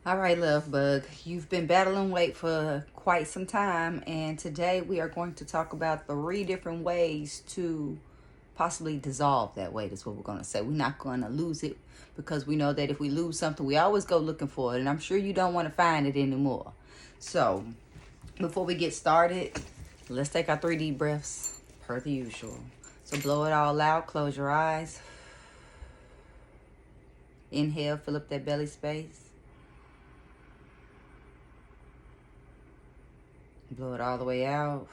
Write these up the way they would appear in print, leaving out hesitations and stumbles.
All right, love bug. You've been battling weight for quite some time, and today we are going to talk about 3 different ways to possibly dissolve that weight, is what we're going to say. We're not going to lose it because we know that if we lose something, we always go looking for it, and I'm sure you don't want to find it anymore. So, before we get started, let's take our 3 deep breaths per the usual. So, blow it all out, close your eyes. Inhale, fill up that belly space. Blow it all the way out.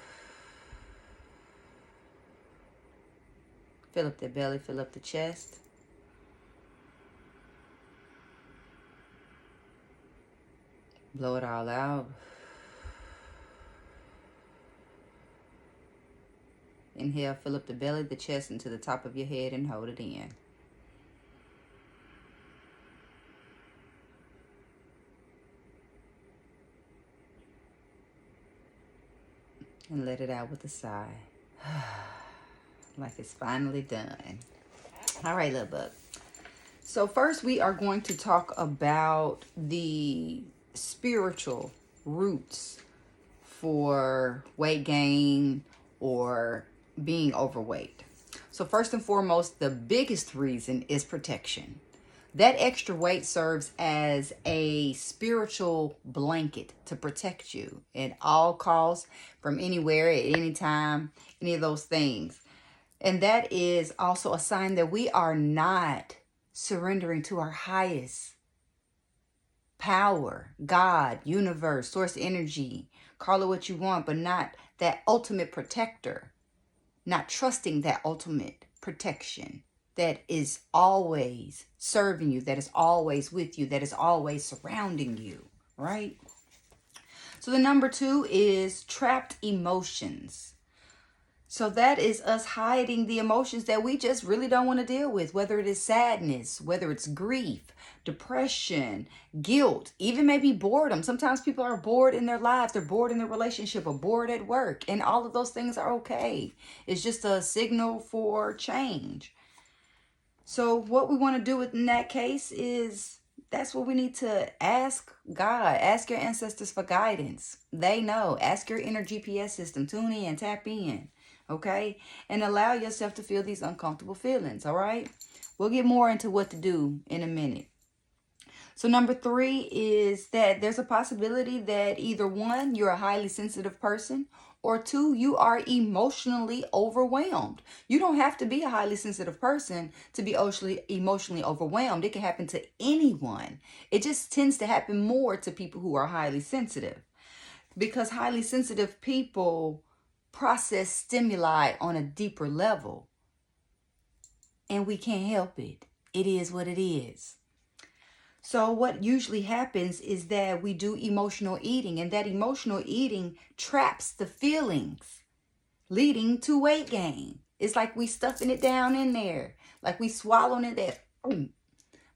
Fill up the belly, fill up the chest. Blow it all out. Inhale, fill up the belly, the chest, and to the top of your head and hold it in. And let it out with a sigh. Like it's finally done. All right, little bug. So first we are going to talk about the spiritual roots for weight gain or being overweight. So first and foremost, the biggest reason is protection. That extra weight serves as a spiritual blanket to protect you at all costs, from anywhere, at any time, any of those things. And that is also a sign that we are not surrendering to our highest power, God, universe, source energy, call it what you want, but not that ultimate protector, not trusting that ultimate protection that is always serving you, that is always with you, that is always surrounding you, right? So the number 2 is trapped emotions. So that is us hiding the emotions that we just really don't want to deal with, whether it is sadness, whether it's grief, depression, guilt, even maybe boredom. Sometimes people are bored in their lives, they're bored in their relationship, or bored at work, and all of those things are okay. It's just a signal for change. So what we want to do in that case is, that's what we need to ask God. Ask your ancestors for guidance. They know. Ask your inner GPS system. Tune in, tap in, okay? And allow yourself to feel these uncomfortable feelings, all right? We'll get more into what to do in a minute. So number 3 is that there's a possibility that either 1, you're a highly sensitive person, or 2, you are emotionally overwhelmed. You don't have to be a highly sensitive person to be emotionally overwhelmed. It can happen to anyone. It just tends to happen more to people who are highly sensitive, because highly sensitive people process stimuli on a deeper level, and we can't help it. It is what it is. So what usually happens is that we do emotional eating, and that emotional eating traps the feelings, leading to weight gain. It's like we stuffing it down in there, like we swallowing it there.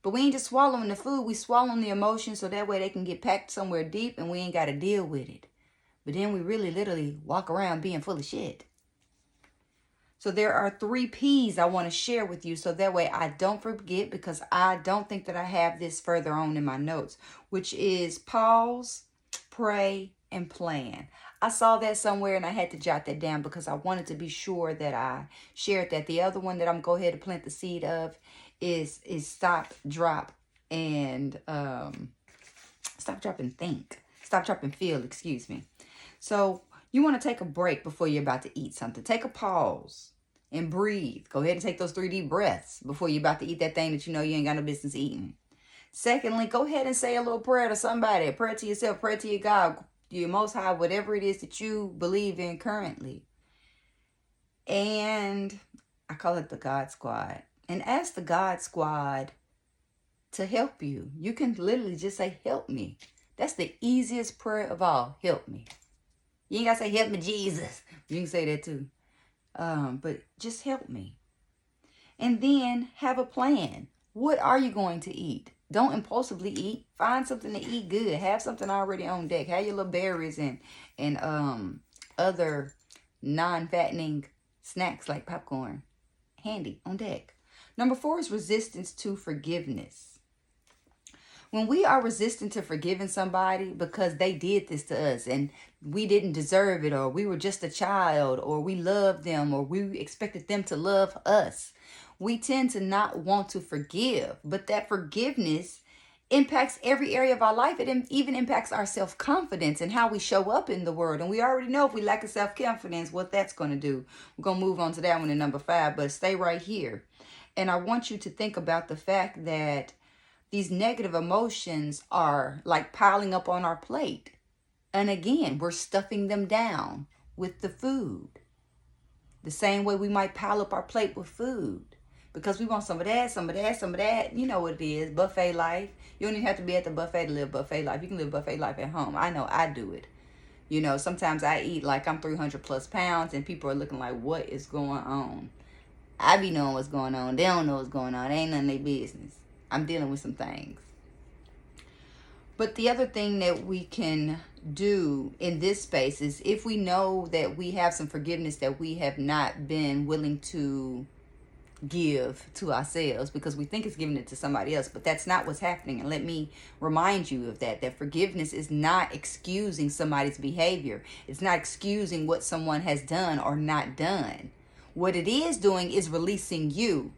But we ain't just swallowing the food, we swallowing the emotions so that way they can get packed somewhere deep and we ain't got to deal with it. But then we really literally walk around being full of shit. So there are 3 P's I want to share with you so that way I don't forget, because I don't think that I have this further on in my notes, which is pause, pray, and plan. I saw that somewhere and I had to jot that down because I wanted to be sure that I shared that. The other one that I'm going to go ahead and plant the seed of is stop, drop, and stop, drop, and think. Stop, drop, and feel, excuse me. So you want to take a break before you're about to eat something. Take a pause and breathe. Go ahead and take those 3 deep breaths before you're about to eat that thing that you know you ain't got no business eating. Secondly, go ahead and say a little prayer to somebody. A prayer to yourself, prayer to your God, your Most High, whatever it is that you believe in currently. And I call it the God Squad. And ask the God Squad to help you. You can literally just say, help me. That's the easiest prayer of all. Help me. You ain't got to say, help me, Jesus. You can say that too. But just help me. And then have a plan. What are you going to eat? Don't impulsively eat. Find something to eat good. Have something already on deck. Have your little berries and other non-fattening snacks like popcorn handy on deck. Number 4 is resistance to forgiveness. When we are resistant to forgiving somebody because they did this to us and we didn't deserve it, or we were just a child, or we loved them, or we expected them to love us, we tend to not want to forgive. But that forgiveness impacts every area of our life. It even impacts our self-confidence and how we show up in the world. And we already know if we lack of self-confidence, what that's going to do. We're going to move on to that one in number 5, but stay right here. And I want you to think about the fact that these negative emotions are like piling up on our plate. And again, we're stuffing them down with the food. The same way we might pile up our plate with food. Because we want some of that, some of that, some of that. You know what it is, buffet life. You don't even have to be at the buffet to live buffet life. You can live buffet life at home. I know I do it. You know, sometimes I eat like I'm 300 plus pounds and people are looking like, what is going on? I be knowing what's going on. They don't know what's going on. It ain't none of their business. I'm dealing with some things. But the other thing that we can do in this space is if we know that we have some forgiveness that we have not been willing to give to ourselves because we think it's giving it to somebody else, but that's not what's happening. And let me remind you of that forgiveness is not excusing somebody's behavior. It's not excusing what someone has done or not done. What it is doing is releasing you.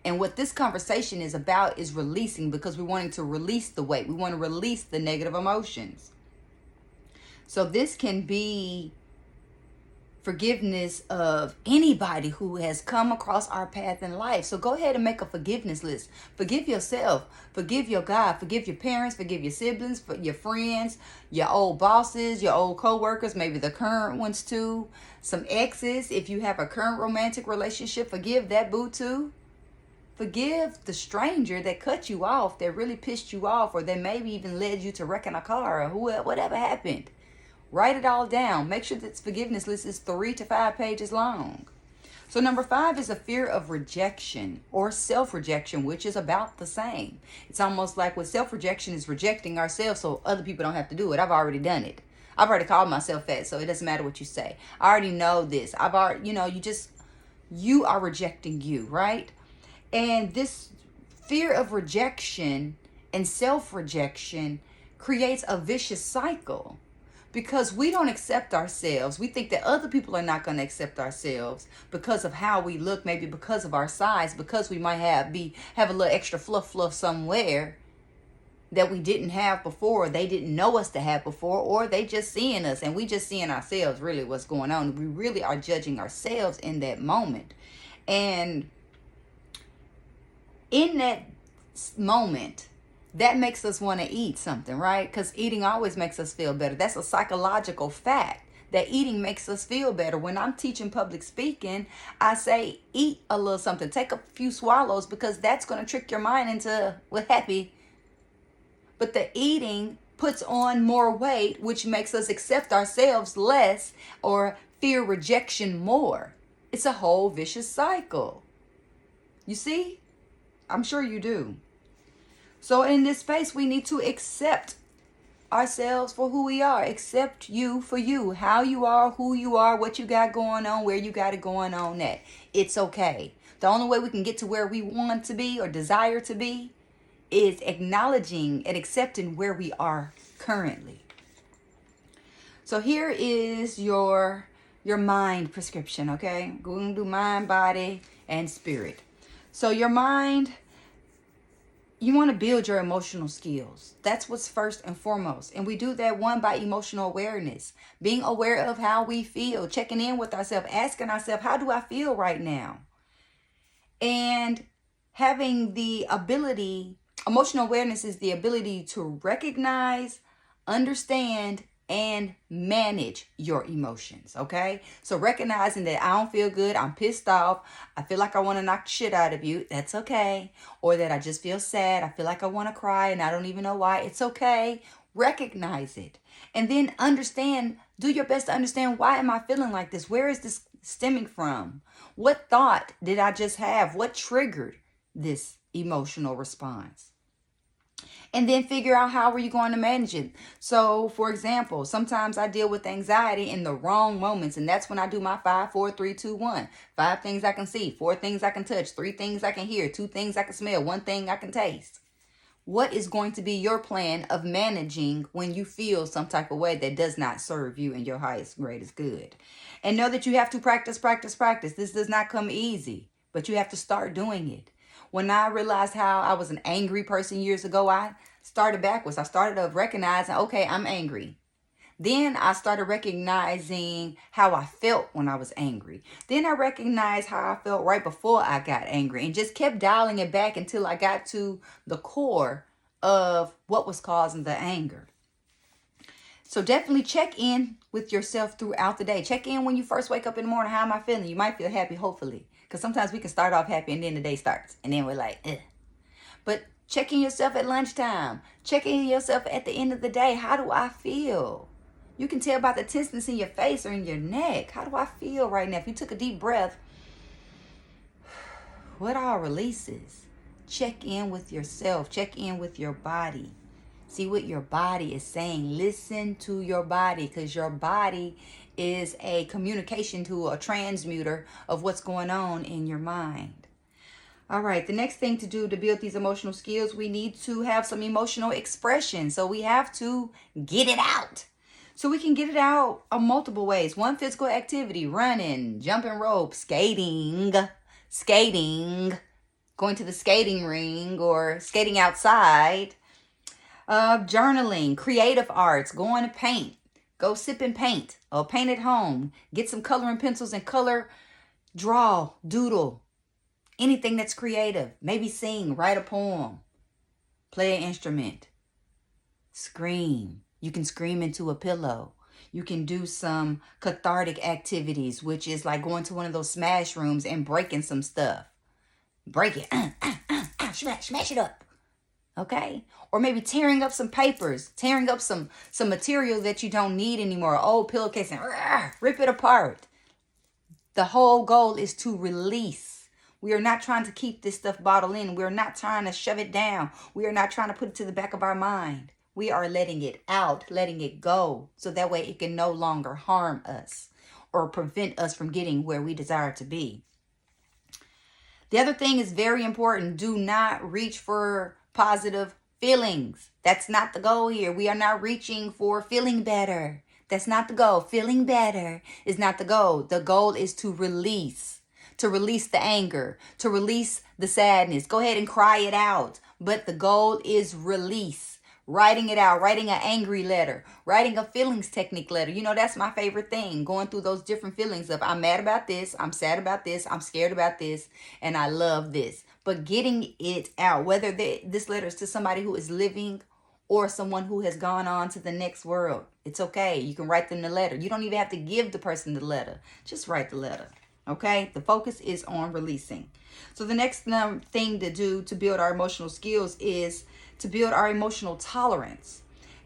And what this conversation is about is releasing, because we're wanting to release the weight. We want to release the negative emotions. So this can be forgiveness of anybody who has come across our path in life. So go ahead and make a forgiveness list. Forgive yourself. Forgive your God. Forgive your parents. Forgive your siblings, your friends, your old bosses, your old co-workers, maybe the current ones too. Some exes. If you have a current romantic relationship, forgive that boo too. Forgive the stranger that cut you off, that really pissed you off, or that maybe even led you to wrecking a car, or whatever happened. Write it all down. Make sure this forgiveness list is 3 to 5 pages long. So number 5 is a fear of rejection or self-rejection, which is about the same. It's almost like with self-rejection is rejecting ourselves so other people don't have to do it. I've already done it. I've already called myself fat, so it doesn't matter what you say. I already know this. I've already, you are rejecting you, right? And this fear of rejection and self-rejection creates a vicious cycle because we don't accept ourselves. We think that other people are not going to accept ourselves because of how we look, maybe because of our size, because we might have a little extra fluff somewhere that we didn't have before, they didn't know us to have before, or they just seeing us and we just seeing ourselves really what's going on. We really are judging ourselves in that moment. And in that moment, that makes us want to eat something, right? Because eating always makes us feel better. That's a psychological fact, that eating makes us feel better. When I'm teaching public speaking, I say, eat a little something. Take a few swallows, because that's going to trick your mind into, we're happy. But the eating puts on more weight, which makes us accept ourselves less or fear rejection more. It's a whole vicious cycle. You see? I'm sure you do. So in this space, we need to accept ourselves for who we are. Accept you for you. How you are, who you are, what you got going on, where you got it going on at. It's okay. The only way we can get to where we want to be or desire to be is acknowledging and accepting where we are currently. So here is your mind prescription, okay? We're going to do mind, body, and spirit. So your mind, you want to build your emotional skills. That's what's first and foremost. And we do that one by emotional awareness. Being aware of how we feel. Checking in with ourselves. Asking ourselves, how do I feel right now? And having the ability, emotional awareness is the ability to recognize, understand, and manage your emotions, okay? So recognizing that I don't feel good, I'm pissed off, I feel like I want to knock the shit out of you, that's okay. Or that I just feel sad, I feel like I want to cry and I don't even know why, it's okay. Recognize it. And then understand, do your best to understand, why am I feeling like this? Where is this stemming from? What thought did I just have? What triggered this emotional response? And then figure out how are you going to manage it. So, for example, sometimes I deal with anxiety in the wrong moments. And that's when I do my 5, 4, 3, 2, 1. 5 things I can see, 4 things I can touch, 3 things I can hear, 2 things I can smell, 1 thing I can taste. What is going to be your plan of managing when you feel some type of way that does not serve you in your highest, greatest good? And know that you have to practice, practice, practice. This does not come easy, but you have to start doing it. When I realized how I was an angry person years ago, I started backwards. I started to recognize, okay, I'm angry. Then I started recognizing how I felt when I was angry. Then I recognized how I felt right before I got angry, and just kept dialing it back until I got to the core of what was causing the anger. So definitely check in with yourself throughout the day. Check in when you first wake up in the morning. How am I feeling? You might feel happy, hopefully. Because sometimes we can start off happy and then the day starts. And then we're like, ugh. But check in yourself at lunchtime. Check in yourself at the end of the day. How do I feel? You can tell by the tenseness in your face or in your neck. How do I feel right now? If you took a deep breath, what are releases? Check in with yourself. Check in with your body. See what your body is saying. Listen to your body, because your body is a communication tool, a transmuter of what's going on in your mind. All right, the next thing to do to build these emotional skills, we need to have some emotional expression. So we have to get it out. So we can get it out in multiple ways. One, physical activity, running, jumping rope, skating, going to the skating ring or skating outside, journaling, creative arts, going to paint, go sip and paint or paint at home, get some coloring pencils and color, draw, doodle, anything that's creative. Maybe sing, write a poem, play an instrument, scream. You can scream into a pillow. You can do some cathartic activities, which is like going to one of those smash rooms and breaking some stuff. Break it. Smash it up. Okay? Or maybe tearing up some papers, tearing up some material that you don't need anymore, old pillowcase, and rip it apart. The whole goal is to release. We are not trying to keep this stuff bottled in. We are not trying to shove it down. We are not trying to put it to the back of our mind. We are letting it out, letting it go, so that way it can no longer harm us or prevent us from getting where we desire to be. The other thing is very important. Do not reach for positive feelings. That's not the goal here. We are not reaching for feeling better. That's not the goal. Feeling better is not the goal. The goal is to release the anger, to release the sadness. Go ahead and cry it out. But the goal is release. Writing it out, writing an angry letter, writing a feelings technique letter. You know, that's my favorite thing. Going through those different feelings of I'm mad about this, I'm sad about this, I'm scared about this, and I love this. But getting it out, whether this letter is to somebody who is living or someone who has gone on to the next world, it's okay. You can write them the letter. You don't even have to give the person the letter. Just write the letter. Okay? The focus is on releasing. So the next thing to do to build our emotional skills is to build our emotional tolerance.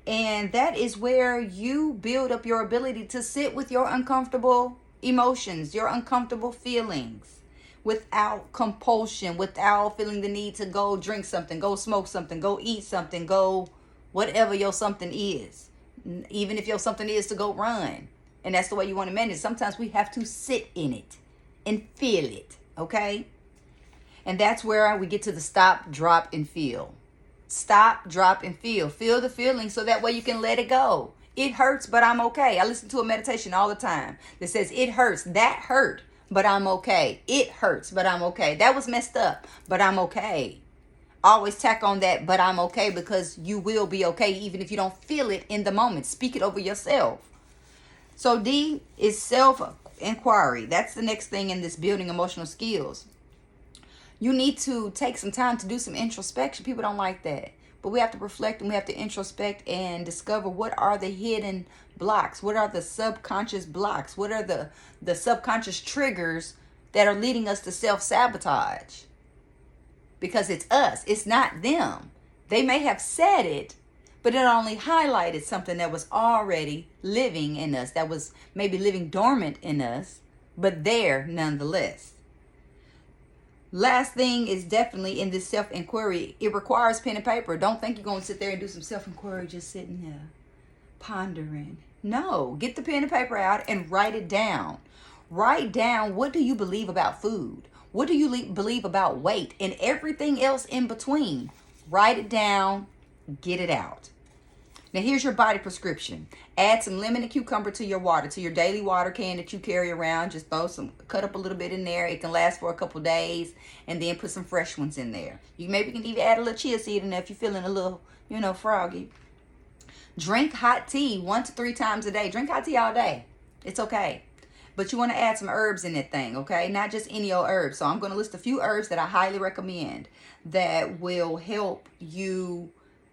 And that is where you build up your ability to sit with your uncomfortable emotions, your uncomfortable feelings, without compulsion, without feeling the need to go drink something, go smoke something, go eat something, go whatever your something is. Even if your something is to go run. And that's the way you want to manage it. Sometimes we have to sit in it and feel it, okay? And that's where we get to the stop, drop, and feel. Stop, drop, and feel. Feel the feeling so that way you can let it go. It hurts, but I'm okay. I listen to a meditation all the time that says it hurts. That hurt, but I'm okay. It hurts, but I'm okay. That was messed up, but I'm okay. Always tack on that, but I'm okay, because you will be okay even if you don't feel it in the moment. Speak it over yourself. So D is self-inquiry. That's the next thing in this building emotional skills. You need to take some time to do some introspection. People don't like that. But we have to reflect and we have to introspect and discover what are the hidden blocks. What are the subconscious blocks? What are the subconscious triggers that are leading us to self-sabotage? Because it's us. It's not them. They may have said it, but it only highlighted something that was already living in us, that was maybe living dormant in us, but there nonetheless. Last thing is definitely in this self-inquiry. It requires pen and paper. Don't think you're going to sit there and do some self-inquiry just sitting there pondering. No, get the pen and paper out and write it down. Write down, what do you believe about food? What do you believe about weight and everything else in between? Write it down, get it out. Now here's your body prescription. Add some lemon and cucumber to your water, to your daily water can that you carry around. Just throw some, cut up a little bit in there. It can last for a couple days, and then put some fresh ones in there. You maybe can even add a little chia seed in there if you're feeling a little, froggy. Drink hot tea 1 to 3 times a day. Drink hot tea all day. It's okay. But you want to add some herbs in that thing, okay? Not just any old herbs. So I'm going to list a few herbs that I highly recommend that will help you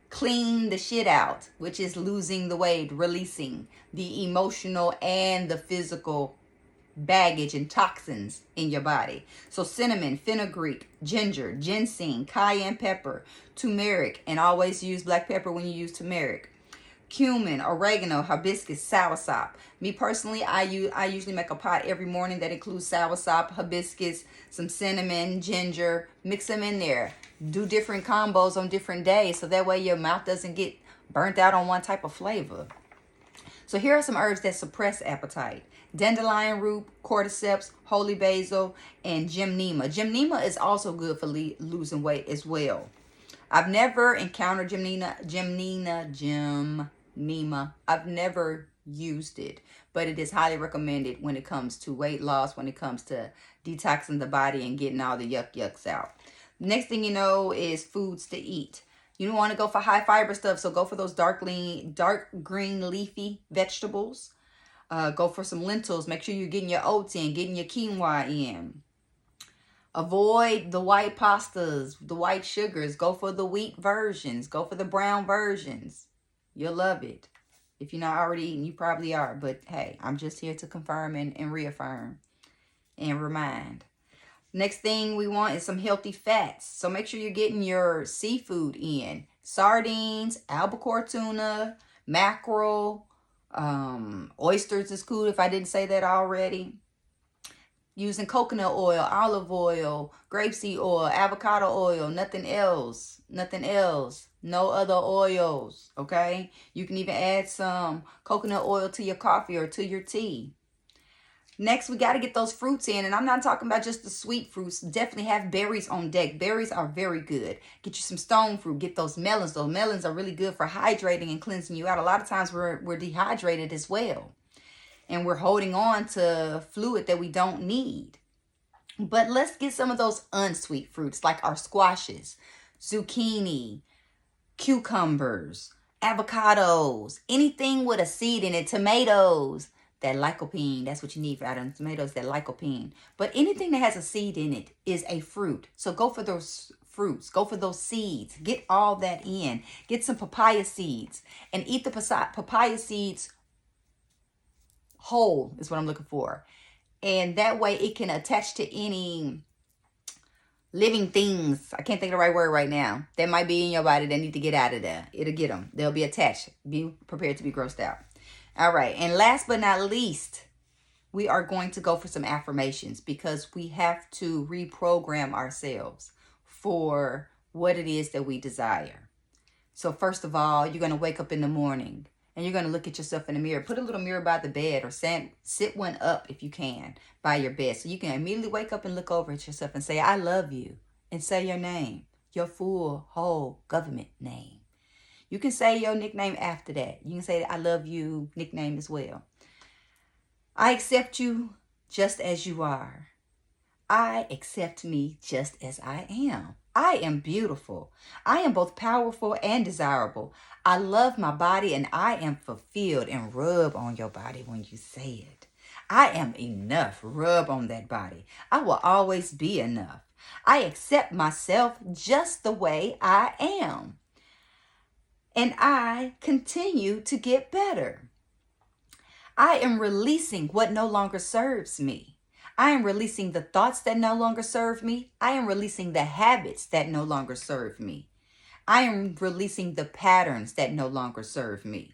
clean the shit out, which is losing the weight, releasing the emotional and the physical baggage and toxins in your body. So cinnamon, fenugreek, ginger, ginseng, cayenne pepper, turmeric, and always use black pepper when you use turmeric. Cumin, oregano, hibiscus, soursop. Me personally, I usually make a pot every morning that includes soursop, hibiscus, some cinnamon, ginger. Mix them in there. Do different combos on different days so that way your mouth doesn't get burnt out on one type of flavor. So here are some herbs that suppress appetite. Dandelion root, cordyceps, holy basil, and gymnema. Gymnema is also good for losing weight as well. I've never encountered gymnema. I've never used it, but it is highly recommended when it comes to weight loss, when it comes to detoxing the body and getting all the yucks out. Next thing you know is foods to eat. You don't want to go for high fiber stuff, so go for those dark green leafy vegetables. Go for some lentils. Make sure you're getting your oats in, getting your quinoa in. Avoid the white pastas, the white sugars. Go for the wheat versions. Go for the brown versions. You'll love it. If you're not already eating, you probably are. But hey, I'm just here to confirm and reaffirm and remind. Next thing we want is some healthy fats. So make sure you're getting your seafood in. Sardines, albacore tuna, mackerel, oysters is cool if I didn't say that already. Using coconut oil, olive oil, grapeseed oil, avocado oil, nothing else. No other oils, okay? You can even add some coconut oil to your coffee or to your tea. Next, we got to get those fruits in. And I'm not talking about just the sweet fruits. Definitely have berries on deck. Berries are very good. Get you some stone fruit. Get those melons. Those melons are really good for hydrating and cleansing you out. A lot of times we're dehydrated as well. And we're holding on to fluid that we don't need. But let's get some of those unsweet fruits like our squashes, zucchini, cucumbers, avocados, anything with a seed in it, tomatoes. That lycopene, that's what you need for out of tomatoes, that lycopene. But anything that has a seed in it is a fruit. So go for those fruits. Go for those seeds. Get all that in. Get some papaya seeds and eat the papaya seeds whole is what I'm looking for. And that way it can attach to any living things. I can't think of the right word right now. That might be in your body that need to get out of there. It'll get them. They'll be attached. Be prepared to be grossed out. All right. And last but not least, we are going to go for some affirmations because we have to reprogram ourselves for what it is that we desire. So first of all, you're going to wake up in the morning and you're going to look at yourself in the mirror. Put a little mirror by the bed or sit one up if you can by your bed. So you can immediately wake up and look over at yourself and say, I love you. And say your name, your full, whole government name. You can say your nickname after that. You can say I love you nickname as well. I accept you just as you are. I accept me just as I am. I am beautiful. I am both powerful and desirable. I love my body and I am fulfilled. And rub on your body when you say it. I am enough. Rub on that body. I will always be enough. I accept myself just the way I am. And I continue to get better. I am releasing what no longer serves me. I am releasing the thoughts that no longer serve me. I am releasing the habits that no longer serve me. I am releasing the patterns that no longer serve me.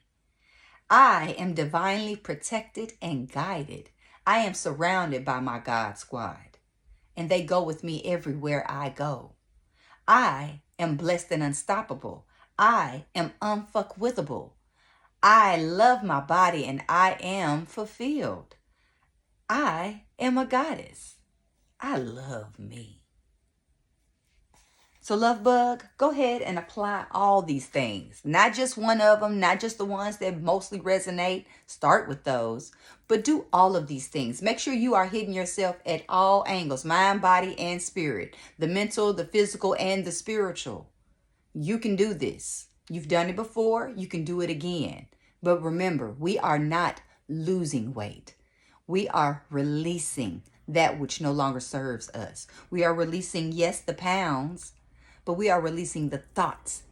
I am divinely protected and guided. I am surrounded by my God squad, and they go with me everywhere I go. I am blessed and unstoppable. I am unfuckwithable. I love my body and I am fulfilled. I am a goddess. I love me. So love bug, go ahead and apply all these things. Not just one of them, not just the ones that mostly resonate. Start with those, but do all of these things. Make sure you are hitting yourself at all angles, mind, body, and spirit. The mental, the physical, and the spiritual. You can do this. You've done it before. You can do it again. But remember, we are not losing weight. We are releasing that which no longer serves us. We are releasing, yes, the pounds, but we are releasing the thoughts.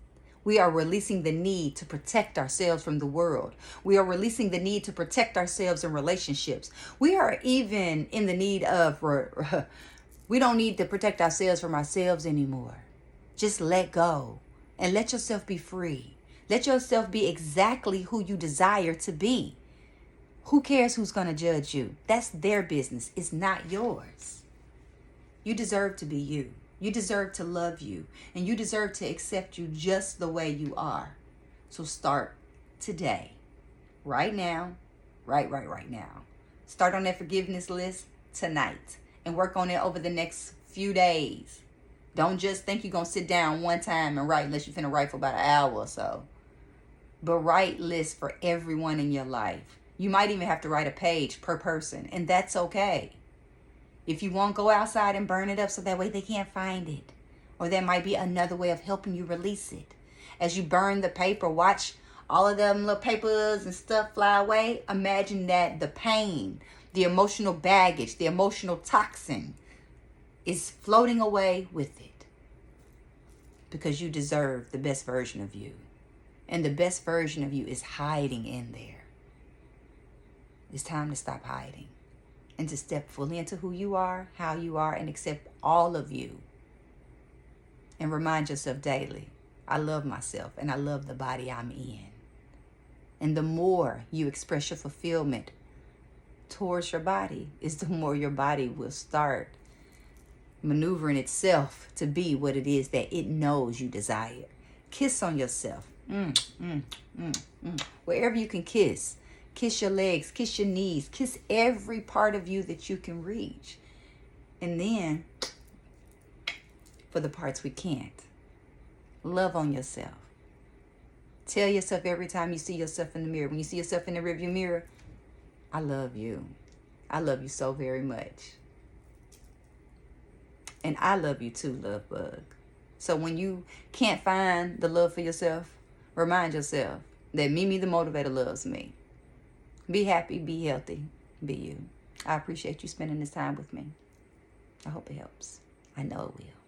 We are releasing the need to protect ourselves from the world. We are releasing the need to protect ourselves in relationships. We are even in the need of, we don't need to protect ourselves from ourselves anymore. Just let go and let yourself be free. Let yourself be exactly who you desire to be. Who cares who's going to judge you? That's their business. It's not yours. You deserve to be you. You deserve to love you. And you deserve to accept you just the way you are. So start today. Right now. Right now. Start on that forgiveness list tonight. And work on it over the next few days. Don't just think you're going to sit down one time and write unless you're finna write for about an hour or so. But write lists for everyone in your life. You might even have to write a page per person. And that's okay. If you won't, go outside and burn it up so that way they can't find it. Or that might be another way of helping you release it. As you burn the paper, watch all of them little papers and stuff fly away. Imagine that the pain, the emotional baggage, the emotional toxin is floating away with it. Because you deserve the best version of you. And the best version of you is hiding in there. It's time to stop hiding. And to step fully into who you are, how you are, and accept all of you. And remind yourself daily, I love myself and I love the body I'm in. And the more you express your fulfillment towards your body, is the more your body will start maneuvering itself to be what it is that it knows you desire. Kiss on yourself. Wherever you can kiss. Kiss your legs, kiss your knees, kiss every part of you that you can reach. And then, for the parts we can't, love on yourself. Tell yourself every time you see yourself in the mirror, when you see yourself in the rearview mirror, I love you. I love you so very much. And I love you too, love bug. So when you can't find the love for yourself, remind yourself that Mimi the Motivator loves me. Be happy, be healthy, be you. I appreciate you spending this time with me. I hope it helps. I know it will.